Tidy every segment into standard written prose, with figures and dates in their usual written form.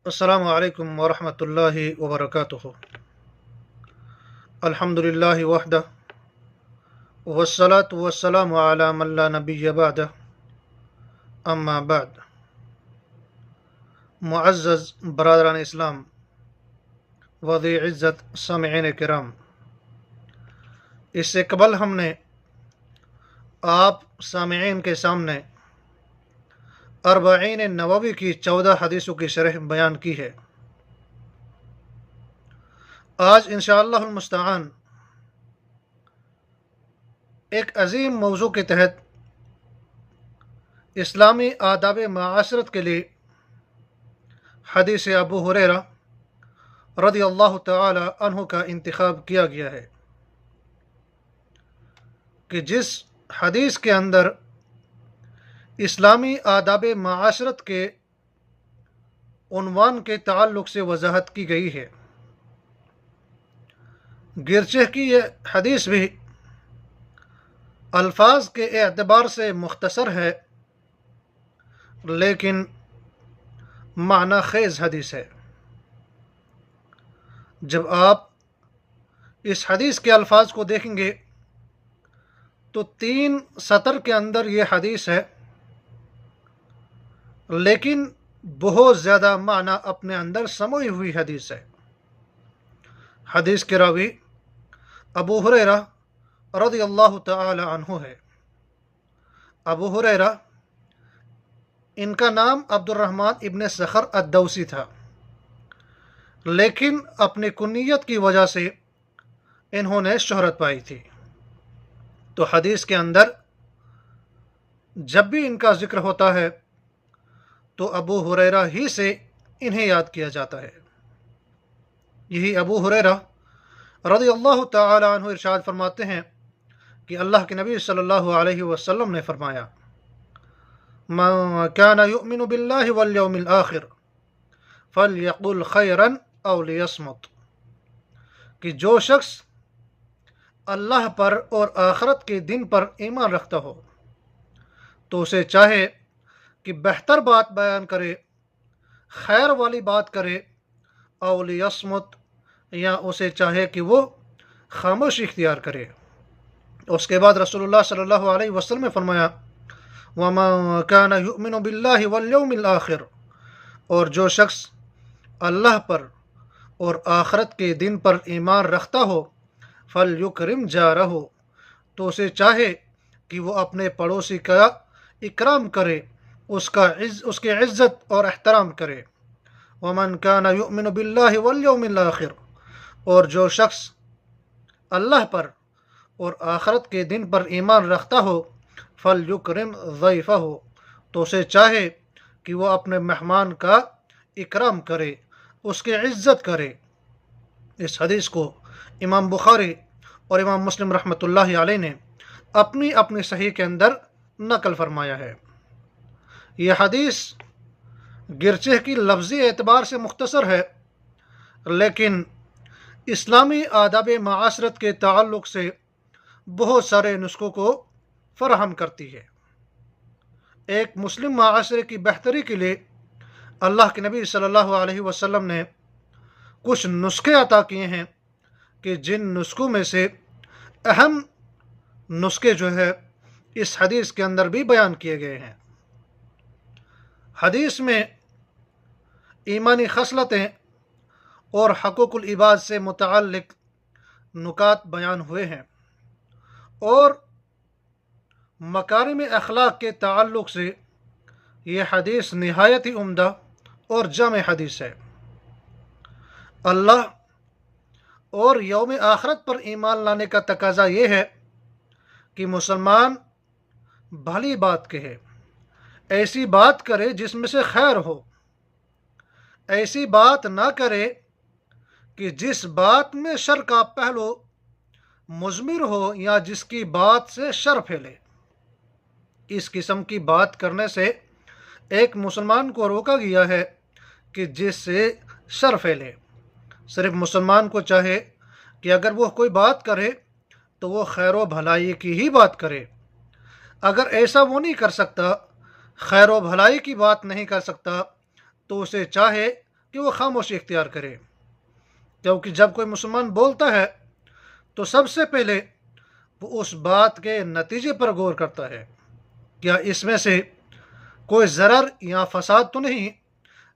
السلام علیکم ورحمۃ اللہ وبرکاتہ۔ الحمد للہ وحدہ والصلاة والسلام علی من لا نبی بعدہ، اما بعد۔ معزز برادران اسلام و ذی عزت سامعین کرام، اس سے قبل ہم نے آپ سامعین کے سامنے اربعین نووی کی 14 حدیثوں کی شرح بیان کی ہے۔ آج انشاءاللہ المستعان ایک عظیم موضوع کے تحت اسلامی آداب معاشرت کے لیے حدیث ابو ہریرہ رضی اللہ تعالی عنہ کا انتخاب کیا گیا ہے کہ جس حدیث کے اندر اسلامی آداب معاشرت کے عنوان کے تعلق سے وضاحت کی گئی ہے، گرچہ کہ یہ حدیث بھی الفاظ کے اعتبار سے مختصر ہے لیکن معنی خیز حدیث ہے۔ جب آپ اس حدیث کے الفاظ کو دیکھیں گے تو 3 سطر کے اندر یہ حدیث ہے، لیکن بہت زیادہ معنی اپنے اندر سموئی ہوئی حدیث ہے۔ حدیث کے راوی ابو ہریرہ رضی اللہ تعالی عنہ ہے۔ ابو ہریرہ، ان کا نام عبد الرحمن ابن صخر الدوسی تھا، لیکن اپنی کنیت کی وجہ سے انہوں نے شہرت پائی تھی، تو حدیث کے اندر جب بھی ان کا ذکر ہوتا ہے تو ابو ہریرہ ہی سے انہیں یاد کیا جاتا ہے۔ یہی ابو ہریرہ رضی اللہ تعالی عنہ ارشاد فرماتے ہیں کہ اللہ کے نبی صلی اللہ علیہ وسلم نے فرمایا، من كان يؤمن بالله واليوم الآخر فليقل خيرا او ليصمت، کہ جو شخص اللہ پر اور آخرت کے دن پر ایمان رکھتا ہو تو اسے چاہے کہ بہتر بات بیان کرے، خیر والی بات کرے، او لیصمت، یا اسے چاہے کہ وہ خاموشی اختیار کرے۔ اس کے بعد رسول اللہ صلی اللہ علیہ وسلم نے فرمایا، وَمَن كَانَ يُؤْمِنُ بِاللَّهِ وَالْيَوْمِ الْآخِرِ، اور جو شخص اللہ پر اور آخرت کے دن پر ایمان رکھتا ہو، فَلْيُكْرِمْ جَارَهُ، تو اسے چاہے کہ وہ اپنے پڑوسی کا اکرام کرے، اس کی عزت اور احترام کرے۔ وَمَن كَانَ يُؤْمِنُ بِاللَّهِ وَالْيَوْمِ الْآخِرِ، اور جو شخص اللہ پر اور آخرت کے دن پر ایمان رکھتا ہو، فَلْيُكْرِمْ ضَيْفَهُ، تو اسے چاہے کہ وہ اپنے مہمان کا اکرام کرے، اس کی عزت کرے۔ اس حدیث کو امام بخاری اور امام مسلم رحمۃ اللہ علیہ نے اپنی اپنی صحیح کے اندر نقل فرمایا ہے۔ یہ حدیث گرچہ کی لفظی اعتبار سے مختصر ہے لیکن اسلامی آداب معاشرت کے تعلق سے بہت سارے نسخوں کو فراہم کرتی ہے۔ ایک مسلم معاشرے کی بہتری کے لیے اللہ کے نبی صلی اللہ علیہ وسلم نے کچھ نسخے عطا کیے ہیں کہ جن نسخوں میں سے اہم نسخے جو ہے اس حدیث کے اندر بھی بیان کیے گئے ہیں۔ حدیث میں ایمانی خصلتیں اور حقوق العباد سے متعلق نکات بیان ہوئے ہیں، اور مکارم اخلاق کے تعلق سے یہ حدیث نہایت ہی عمدہ اور جامع حدیث ہے۔ اللہ اور یوم آخرت پر ایمان لانے کا تقاضا یہ ہے کہ مسلمان بھلی بات کہے، ایسی بات کرے جس میں سے خیر ہو، ایسی بات نہ کرے کہ جس بات میں شر کا پہلو مضمر ہو یا جس کی بات سے شر پھیلے۔ اس قسم کی بات کرنے سے ایک مسلمان کو روکا گیا ہے کہ جس سے شر پھیلے۔ صرف مسلمان کو چاہے کہ اگر وہ کوئی بات کرے تو وہ خیر و بھلائی کی ہی بات کرے۔ اگر ایسا وہ نہیں کر سکتا، خیر و بھلائی کی بات نہیں کر سکتا، تو اسے چاہے کہ وہ خاموشی اختیار کرے، کیونکہ جب کوئی مسلمان بولتا ہے تو سب سے پہلے وہ اس بات کے نتیجے پر غور کرتا ہے، کیا اس میں سے کوئی ضرر یا فساد تو نہیں،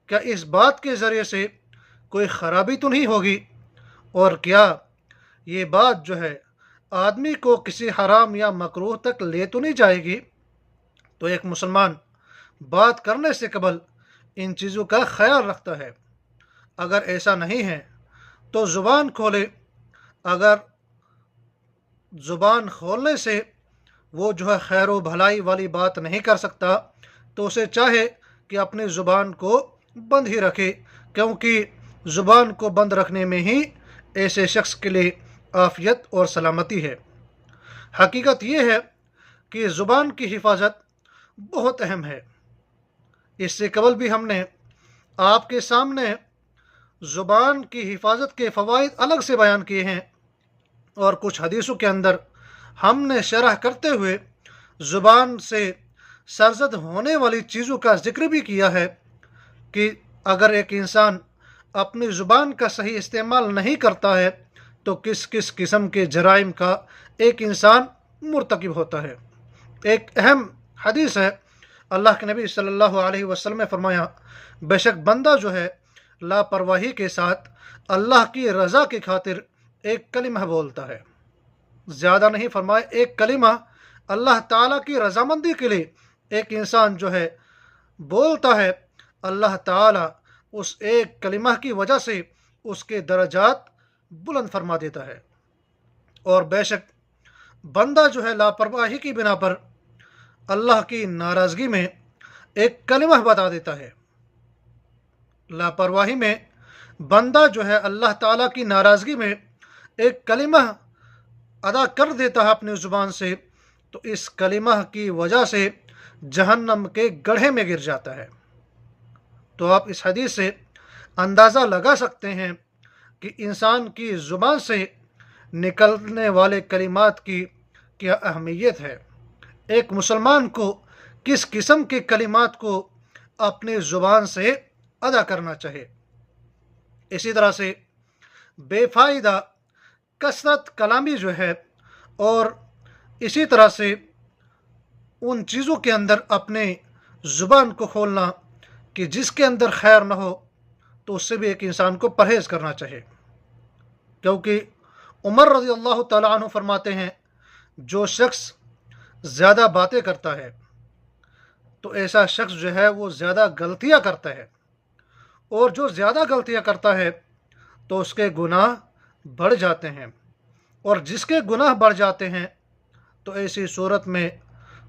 کیا اس بات کے ذریعے سے کوئی خرابی تو نہیں ہوگی، اور کیا یہ بات جو ہے آدمی کو کسی حرام یا مکروہ تک لے تو نہیں جائے گی۔ تو ایک مسلمان بات کرنے سے قبل ان چیزوں کا خیال رکھتا ہے۔ اگر ایسا نہیں ہے تو زبان کھولے، اگر زبان کھولنے سے وہ جو ہے خیر و بھلائی والی بات نہیں کر سکتا تو اسے چاہے کہ اپنی زبان کو بند ہی رکھے، کیونکہ زبان کو بند رکھنے میں ہی ایسے شخص کے لیے عافیت اور سلامتی ہے۔ حقیقت یہ ہے کہ زبان کی حفاظت بہت اہم ہے۔ اس سے قبل بھی ہم نے آپ کے سامنے زبان کی حفاظت کے فوائد الگ سے بیان کیے ہیں، اور کچھ حدیثوں کے اندر ہم نے شرح کرتے ہوئے زبان سے سرزد ہونے والی چیزوں کا ذکر بھی کیا ہے کہ اگر ایک انسان اپنی زبان کا صحیح استعمال نہیں کرتا ہے تو کس کس قسم کے جرائم کا ایک انسان مرتکب ہوتا ہے۔ ایک اہم حدیث ہے، اللہ کے نبی صلی اللہ علیہ وسلم نے فرمایا، بے شک بندہ جو ہے لاپرواہی کے ساتھ اللہ کی رضا کی خاطر ایک کلمہ بولتا ہے، زیادہ نہیں فرمایا، ایک کلمہ اللہ تعالیٰ کی رضامندی کے لیے ایک انسان جو ہے بولتا ہے، اللہ تعالیٰ اس ایک کلمہ کی وجہ سے اس کے درجات بلند فرما دیتا ہے۔ اور بے شک بندہ جو ہے لاپرواہی کی بنا پر اللہ کی ناراضگی میں ایک کلمہ بتا دیتا ہے۔ لاپرواہی میں بندہ جو ہے اللہ تعالیٰ کی ناراضگی میں ایک کلمہ ادا کر دیتا ہے اپنی زبان سے، تو اس کلمہ کی وجہ سے جہنم کے گڑھے میں گر جاتا ہے۔ تو آپ اس حدیث سے اندازہ لگا سکتے ہیں کہ انسان کی زبان سے نکلنے والے کلمات کی کیا اہمیت ہے، ایک مسلمان کو کس قسم کے کلمات کو اپنی زبان سے ادا کرنا چاہے۔ اسی طرح سے بے فائدہ کثرت کلامی جو ہے، اور اسی طرح سے ان چیزوں کے اندر اپنے زبان کو کھولنا کہ جس کے اندر خیر نہ ہو، تو اس سے بھی ایک انسان کو پرہیز کرنا چاہیے، کیونکہ عمر رضی اللہ تعالیٰ عنہ فرماتے ہیں، جو شخص زیادہ باتیں کرتا ہے تو ایسا شخص جو ہے وہ زیادہ غلطیاں کرتا ہے، اور جو زیادہ غلطیاں کرتا ہے تو اس کے گناہ بڑھ جاتے ہیں، اور جس کے گناہ بڑھ جاتے ہیں تو ایسی صورت میں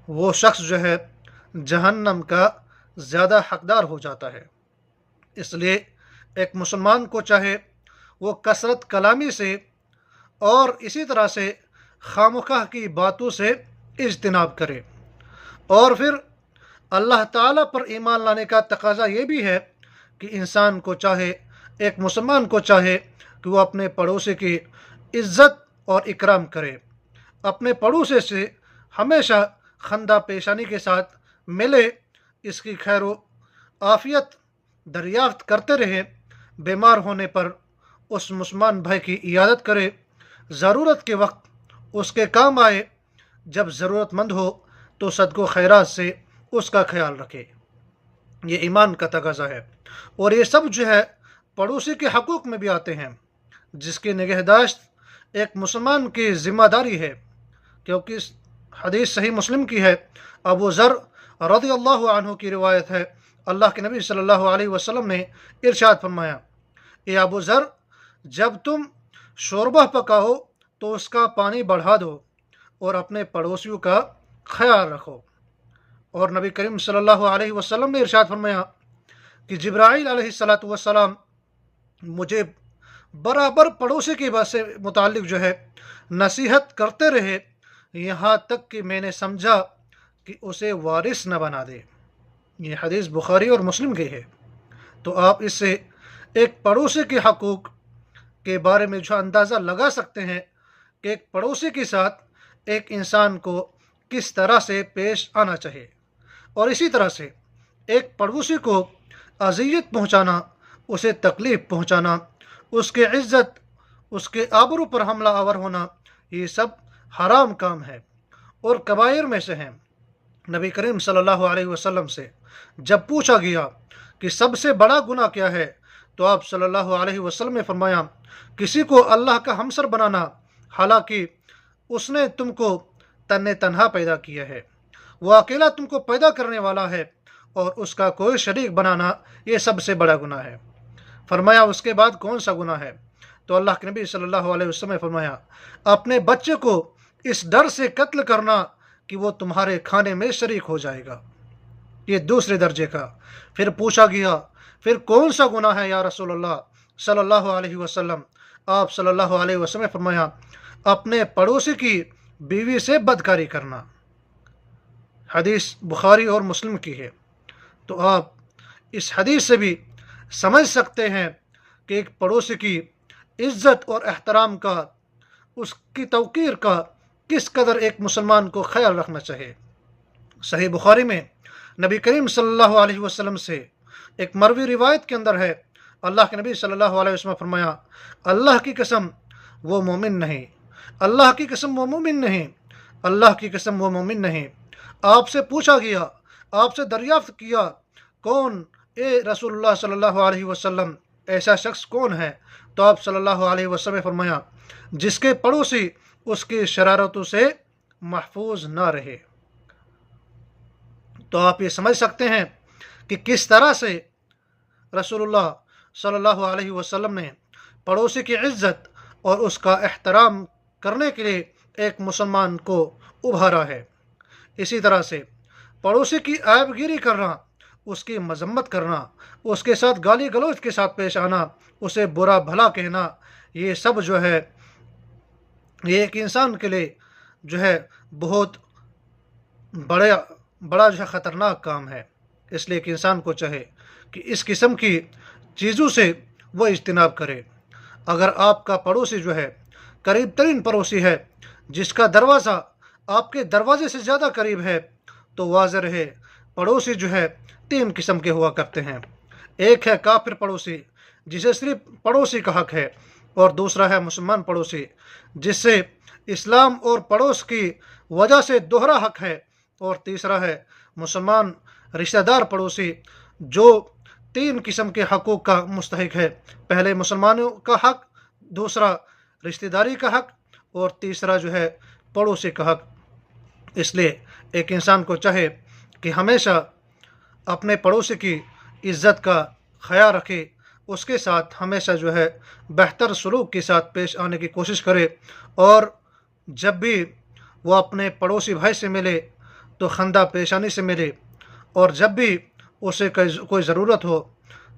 وہ شخص جو ہے جہنم کا زیادہ حقدار ہو جاتا ہے۔ اس لیے ایک مسلمان کو چاہے وہ کثرت کلامی سے اور اسی طرح سے خواہ کی باتوں سے اجتناب کرے، اور پھر اللہ تعالیٰ پر ایمان لانے کا تقاضا یہ بھی ہے کہ انسان کو چاہے، ایک مسلمان کو چاہے کہ وہ اپنے پڑوسی کی عزت اور اکرام کرے، اپنے پڑوسی سے ہمیشہ خندہ پیشانی کے ساتھ ملے، اس کی خیر و عافیت دریافت کرتے رہے، بیمار ہونے پر اس مسلمان بھائی کی عیادت کرے، ضرورت کے وقت اس کے کام آئے، جب ضرورت مند ہو تو صدقہ و خیرات سے اس کا خیال رکھے۔ یہ ایمان کا تقاضا ہے، اور یہ سب جو ہے پڑوسی کے حقوق میں بھی آتے ہیں، جس کی نگہداشت ایک مسلمان کی ذمہ داری ہے، کیونکہ حدیث صحیح مسلم کی ہے، ابو ذر رضی اللہ عنہ کی روایت ہے، اللہ کے نبی صلی اللہ علیہ وسلم نے ارشاد فرمایا، اے ابو ذر، جب تم شوربہ پکاؤ تو اس کا پانی بڑھا دو اور اپنے پڑوسیوں کا خیال رکھو۔ اور نبی کریم صلی اللہ علیہ وسلم نے ارشاد فرمایا کہ جبرائیل علیہ السلام مجھے برابر پڑوسی کی بات سے متعلق جو ہے نصیحت کرتے رہے، یہاں تک کہ میں نے سمجھا کہ اسے وارث نہ بنا دے۔ یہ حدیث بخاری اور مسلم کی ہے۔ تو آپ اس سے ایک پڑوسی کے حقوق کے بارے میں جو اندازہ لگا سکتے ہیں کہ ایک پڑوسی کے ساتھ ایک انسان کو کس طرح سے پیش آنا چاہیے، اور اسی طرح سے ایک پڑوسی کو اذیت پہنچانا اسے تکلیف پہنچانا، اس کی عزت، اس کے آبرو پر حملہ آور ہونا، یہ سب حرام کام ہے اور کبائر میں سے ہیں۔ نبی کریم صلی اللہ علیہ وسلم سے جب پوچھا گیا کہ سب سے بڑا گناہ کیا ہے، تو آپ صلی اللہ علیہ وسلم نے فرمایا کسی کو اللہ کا ہمسر بنانا، حالانکہ اس نے تم کو تنہا پیدا کیا ہے، وہ اکیلا تم کو پیدا کرنے والا ہے، اور اس کا کوئی شریک بنانا یہ سب سے بڑا گناہ ہے۔ فرمایا اس کے بعد کون سا گناہ ہے؟ تو اللہ کے نبی صلی اللہ علیہ وسلم نے فرمایا اپنے بچے کو اس ڈر سے قتل کرنا کہ وہ تمہارے کھانے میں شریک ہو جائے گا، یہ دوسرے درجے کا۔ پھر پوچھا گیا پھر کون سا گناہ ہے یا رسول اللہ صلی اللہ علیہ وسلم؟ آپ صلی اللہ علیہ وسلم نے فرمایا اپنے پڑوسی کی بیوی سے بدکاری کرنا۔ حدیث بخاری اور مسلم کی ہے۔ تو آپ اس حدیث سے بھی سمجھ سکتے ہیں کہ ایک پڑوسی کی عزت اور احترام کا، اس کی توقیر کا کس قدر ایک مسلمان کو خیال رکھنا چاہیے۔ صحیح بخاری میں نبی کریم صلی اللہ علیہ وسلم سے ایک مروی روایت کے اندر ہے، اللہ کے نبی صلی اللہ علیہ وسلم نے فرمایا اللہ کی قسم وہ مومن نہیں، اللہ کی قسم وہ مومن نہیں، اللہ کی قسم وہ مومن نہیں۔ آپ سے پوچھا گیا، آپ سے دریافت کیا کون اے رسول اللہ صلی اللہ علیہ وسلم ایسا شخص کون ہے؟ تو آپ صلی اللہ علیہ وسلم نے فرمایا جس کے پڑوسی اس کی شرارتوں سے محفوظ نہ رہے۔ تو آپ یہ سمجھ سکتے ہیں کہ کس طرح سے رسول اللہ صلی اللہ علیہ وسلم نے پڑوسی کی عزت اور اس کا احترام کرنے کے لیے ایک مسلمان کو ابھارا ہے۔ اسی طرح سے پڑوسی کی عیب گیری کرنا، اس کی مذمت کرنا، اس کے ساتھ گالی گلوچ کے ساتھ پیش آنا، اسے برا بھلا کہنا، یہ سب جو ہے یہ ایک انسان کے لیے جو ہے بہت بڑا جو ہے خطرناک کام ہے۔ اس لیے کہ انسان کو چاہے کہ اس قسم کی چیزوں سے وہ اجتناب کرے۔ اگر آپ کا پڑوسی جو ہے قریب ترین پڑوسی ہے، جس کا دروازہ آپ کے دروازے سے زیادہ قریب ہے، تو واضح رہے پڑوسی جو ہے 3 قسم کے ہوا کرتے ہیں۔ ایک ہے کافر پڑوسی جسے صرف پڑوسی کا حق ہے، اور دوسرا ہے مسلمان پڑوسی جس سے اسلام اور پڑوس کی وجہ سے دوہرا حق ہے، اور تیسرا ہے مسلمان رشتہ دار پڑوسی جو 3 قسم کے حقوق کا مستحق ہے۔ پہلے مسلمانوں کا حق، دوسرا رشتہ داری کا حق، اور تیسرا جو ہے پڑوسی کا حق۔ اس لیے ایک انسان کو چاہے کہ ہمیشہ اپنے پڑوسی کی عزت کا خیال رکھے، اس کے ساتھ ہمیشہ جو ہے بہتر سلوک کے ساتھ پیش آنے کی کوشش کرے، اور جب بھی وہ اپنے پڑوسی بھائی سے ملے تو خندہ پیشانی سے ملے، اور جب بھی اسے کوئی ضرورت ہو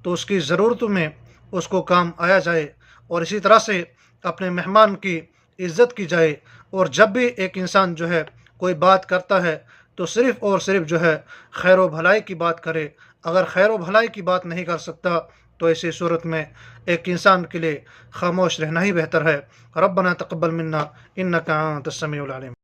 تو اس کی ضرورتوں میں اس کو کام آیا جائے، اور اسی طرح سے اپنے مہمان کی عزت کی جائے۔ اور جب بھی ایک انسان جو ہے کوئی بات کرتا ہے تو صرف اور صرف جو ہے خیر و بھلائی کی بات کرے۔ اگر خیر و بھلائی کی بات نہیں کر سکتا تو ایسی صورت میں ایک انسان کے لیے خاموش رہنا ہی بہتر ہے۔ ربنا تقبل منا انک انت السمیع العلیم۔